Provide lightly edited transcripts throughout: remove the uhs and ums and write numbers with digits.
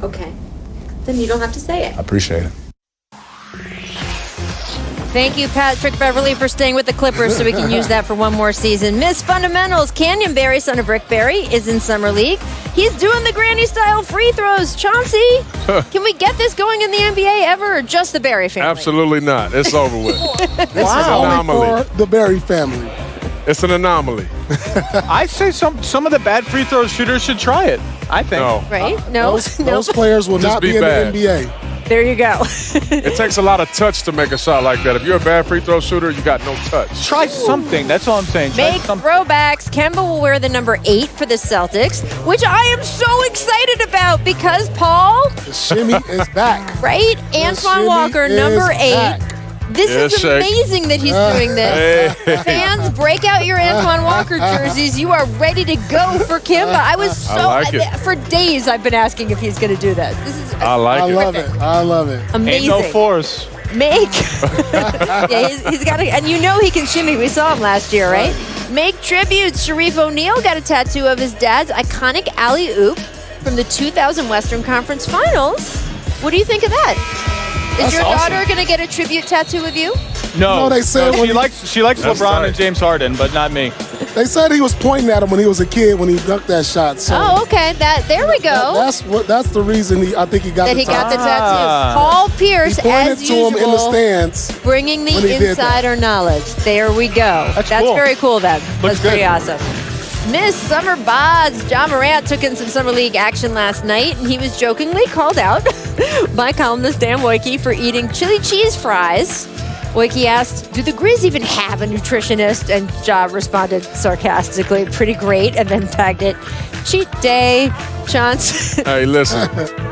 Okay. Then you don't have to say it. I appreciate it. Thank you, Patrick Beverly, for staying with the Clippers so we can use that for one more season. Miss Fundamentals, Canyon Berry, son of Rick Berry, is in Summer League. He's doing the granny-style free throws. Chauncey, can we get this going in the NBA ever, or just the Berry family? Absolutely not. It's over with. This is only for the Berry family. It's an anomaly. I say some of the bad free throw shooters should try it. I think. No. Right? No. Those players will Just not be be in bad. the NBA. There you go. It takes a lot of touch to make a shot like that. If you're a bad free throw shooter, you got no touch. Try something. That's all I'm saying. Try Make something. throwbacks. Kemba will wear the number 8 for the Celtics, which I am so excited about because, Paul, The shimmy is back. right? Antoine Walker, number 8. This is Shake. amazing that he's doing this. Fans, break out your Antoine Walker jerseys. You are ready to go for Kemba. I was so like it. for days I've been asking if he's going to do this. This is I like I it. love it. I love it. amazing. Ain't no force. Make yeah, he's got and you know he can shimmy. We saw him last year, right? Make tributes. Sharif O'Neal got a tattoo of his dad's iconic alley-oop from the 2000 Western Conference Finals. What do you think of that? Is That's your awesome. daughter gonna get a tribute tattoo of you? No, they said when she likes That's LeBron tight. and James Harden, but not me. They said he was pointing at him when he was a kid when he dunked that shot. So Oh, okay. There we go. That's the reason I think he got That the he got the tattoo. tattoo. Paul Pierce, He pointed as to him in the usual, stands. bringing when he the did that. insider knowledge. There we go. That's That's cool. very cool then. Looks That's pretty good. awesome. Miss Summer Bods. John Morant took in some Summer League action last night, and he was jokingly called out by columnist Dan Woike for eating chili cheese fries. Woike asked, do the Grizz even have a nutritionist? And Ja responded sarcastically, pretty great, and then tagged it, cheat day, Chance. Hey, listen.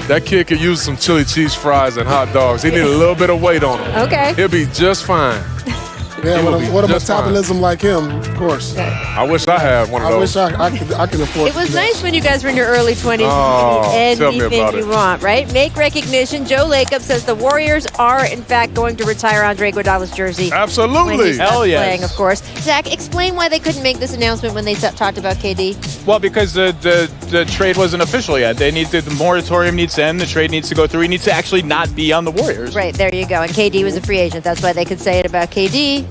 That kid could use some chili cheese fries and hot dogs. He need a little bit of weight on him. Okay. He'll be just fine. Yeah, He will be what a just metabolism like him, of course. I wish I had one of I those. wish I could afford It was that. nice when you guys were in your early 20s Oh, and tell me you could eat about anything it. you want, right? Make recognition. Joe Lacob says the Warriors are, in fact, going to retire Andre Iguodala's jersey. When Absolutely. he's done Hell yes. playing, of course. Zach, explain why they couldn't make this announcement when they talked about KD. Well, because the trade wasn't official yet. The moratorium needs to end. The trade needs to go through. He needs to actually not be on the Warriors. Right, there you go. And KD was a free agent. That's why they could say it about KD,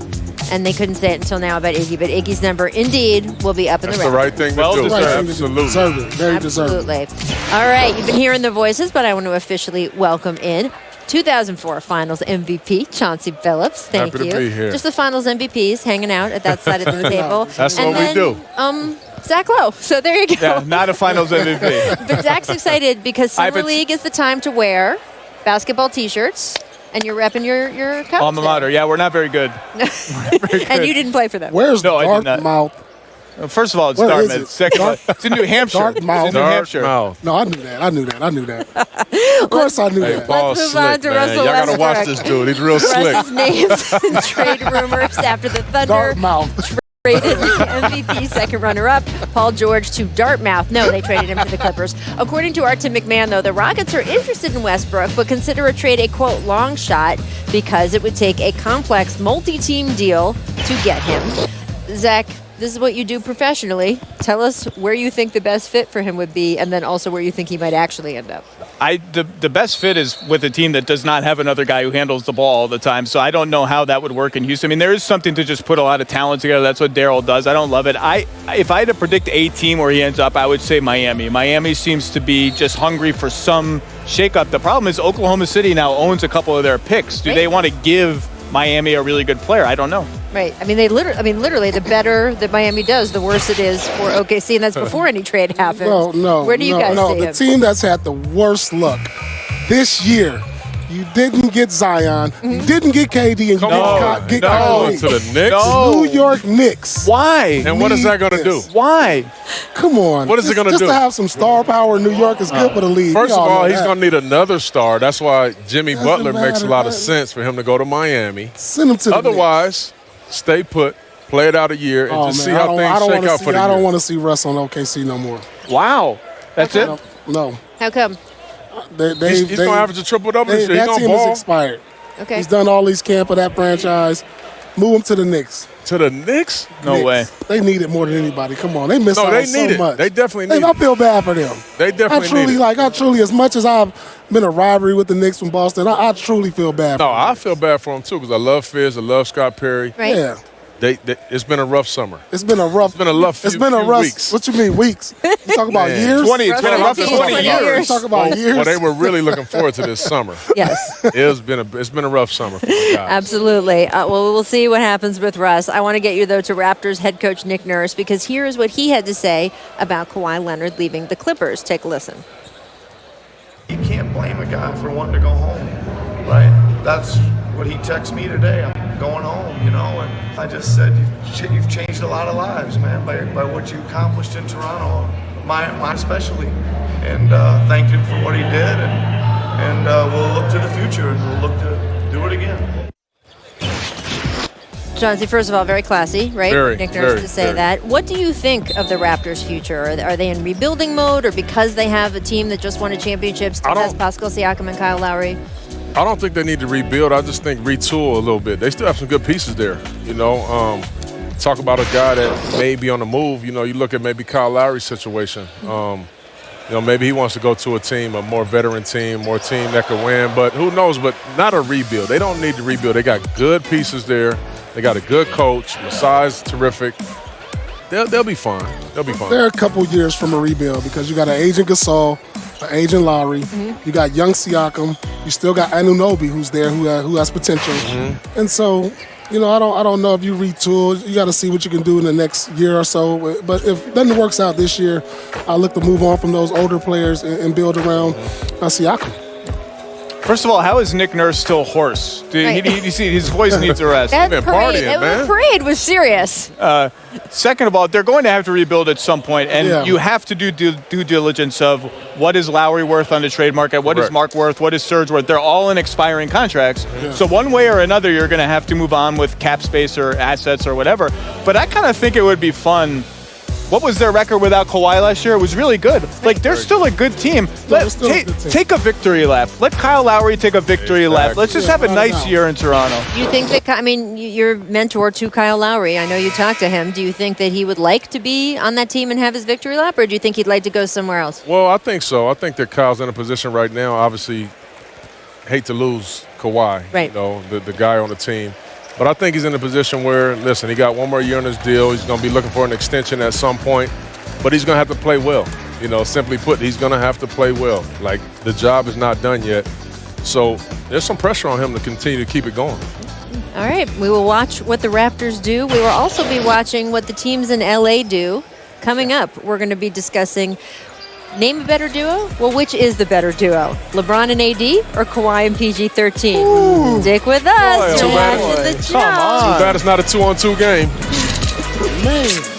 and they couldn't say it until now about Iggy. But Iggy's number, indeed, will be up in That's the the rafters. right thing to Well do. deserved. Right, Absolutely. deserve it. Very deserved. Absolutely. All right, you've been hearing the voices, but I want to officially welcome in 2004 Finals MVP, Chauncey Billups. Thank Happy you. to be here. Just the Finals MVPs hanging out at that side of the table. That's and what we then, do. Zach Lowe. So there you go. Yeah, not a Finals MVP. But Zach's excited because I have Summer a- League is the time to wear basketball T-shirts, and you're repping your college Alma mater. Yeah, we're not very good. and you didn't play for them. Where's No, I did not. Dartmouth? First of all, it's Where Dartmouth. is it? Second, it's in New Hampshire. Dartmouth. It's in New Hampshire. Mouth. No, I knew that. Of course I knew Hey, that. Paul move slick, on to man. Russell Y'all gotta watch Westbrook. this dude. He's real slick. Russ's names and trade rumors after the Thunder Dartmouth. traded the MVP second runner-up, Paul George, to Dartmouth. No, they traded him to the Clippers. According to Art Tim McMahon, though, the Rockets are interested in Westbrook, but consider a trade a, quote, long shot because it would take a complex multi-team deal to get him. Zach, this is what you do professionally. Tell us where you think the best fit for him would be, and then also where you think he might actually end up. The best fit is with a team that does not have another guy who handles the ball all the time. So I don't know how that would work in Houston. I mean, there is something to just put a lot of talent together. That's what Daryl does. I don't love it. If I had to predict a team where he ends up, I would say Miami. Miami seems to be just hungry for some shakeup. The problem is Oklahoma City now owns a couple of their picks. Do they want to give Miami a really good player? I don't know. Right. I mean, literally, the better that Miami does, the worse it is for OKC, and that's before any trade happens. No. Where do you guys see the him? team that's had the worst luck this year. You didn't get Zion. You didn't get KD, and you didn't get Kyrie. To the Knicks? No. New York Knicks. Why? And what is that going to do? This. Why? Come on. What is it gonna Just do? to have some star power in New York is good for the league. First We of know all, he's that. going to need another star. That's why Jimmy Doesn't Butler makes a lot of matter. sense for him to go to Miami. Send him to the Otherwise, stay put, play it out a year, and Knicks. just see how things shake out for the I don't year. want to see Russ on OKC no more. Wow. That's it? No. How come? He's He's going to average a triple-double this year. He's That going to team is ball. expired. Okay. He's done all these camp of that franchise. Move him to the Knicks. To the Knicks? No way. They need it more than anybody. Come on, they miss out they so need it. much. They definitely need I it. feel bad for them. They definitely need it. I truly, as much as I've been a rivalry with the Knicks from Boston, I truly feel bad for No, them. I feel bad for them too because I love Fizz, I love Scott Perry. Right? Yeah. It's been a rough summer. It's been a rough few weeks. What you mean, weeks? You talk about Man. years? 20, it's been a rough 20 years. You talk about years? Well, they were really looking forward to this summer. Yes. It's been a rough summer for the guys. Absolutely. Well, we'll see what happens with Russ. I want to get you, though, to Raptors head coach Nick Nurse, because here's what he had to say about Kawhi Leonard leaving the Clippers. Take a listen. You can't blame a guy for wanting to go home, right? That's what he texted me today. I'm going home, you know, and I just said, you've changed a lot of lives, man, by what you accomplished in Toronto, mine especially. And thanked him for what he did, and we'll look to the future, and we'll look to do it again. Chauncey, first of all, very classy, right? Very, Nick Nurse very, to say very. that. What do you think of the Raptors' future? Are they in rebuilding mode, or because they have a team that just won a championship, still has Pascal Siakam and Kyle Lowry? I don't think they need to rebuild. I just think retool a little bit. They still have some good pieces there. You know, talk about a guy that may be on the move. You know, you look at maybe Kyle Lowry's situation. You know, maybe he wants to go to a team, a more veteran team, more team that could win. But who knows? But not a rebuild. They don't need to rebuild. They got good pieces there. They got a good coach. Masai's terrific. They'll be fine. They'll be fine. They're a couple years from a rebuild because you got an aging Gasol, an aging Lowry. You got young Siakam. You still got Anunoby who's there who has potential. And so, you know, I don't know if you retool. You got to see what you can do in the next year or so. But if nothing works out this year, I'll look to move on from those older players and build around Siakam. First of all, how is Nick Nurse still hoarse? Right. You see, his voice needs a rest. That been parade, partying, man. the parade was serious. Second of all, they're going to have to rebuild at some point, and you have to do due diligence of what is Lowry worth on the trade market, what is Mark worth, what is Serge worth. They're all in expiring contracts. So one way or another, you're going to have to move on with cap space or assets or whatever. But I kind of think it would be fun. What was their record without Kawhi last year? It was really good. Like, they're still a good team. Take a victory lap. Let Kyle Lowry take a victory lap. Let's just have a nice year in Toronto. Do you think that, I mean, your mentor to Kyle Lowry, I know you talked to him. Do you think that he would like to be on that team and have his victory lap, or do you think he'd like to go somewhere else? Well, I think so. I think that Kyle's in a position right now, obviously, hate to lose Kawhi, right. You know, the guy on the team. But I think he's in a position where, listen, he got one more year on his deal. He's going to be looking for an extension at some point. But he's going to have to play well. You know, simply put, he's going to have to play well. Like, the job is not done yet. So there's some pressure on him to continue to keep it going. All right. We will watch what the Raptors do. We will also be watching what the teams in L.A. do. Coming up, we're going to be discussing name a better duo? Well, which is the better duo? LeBron and AD or Kawhi and PG-13? Stick with us. Boy, You're watching the Come on. show. Too bad it's not a 2-on-2 game. Man.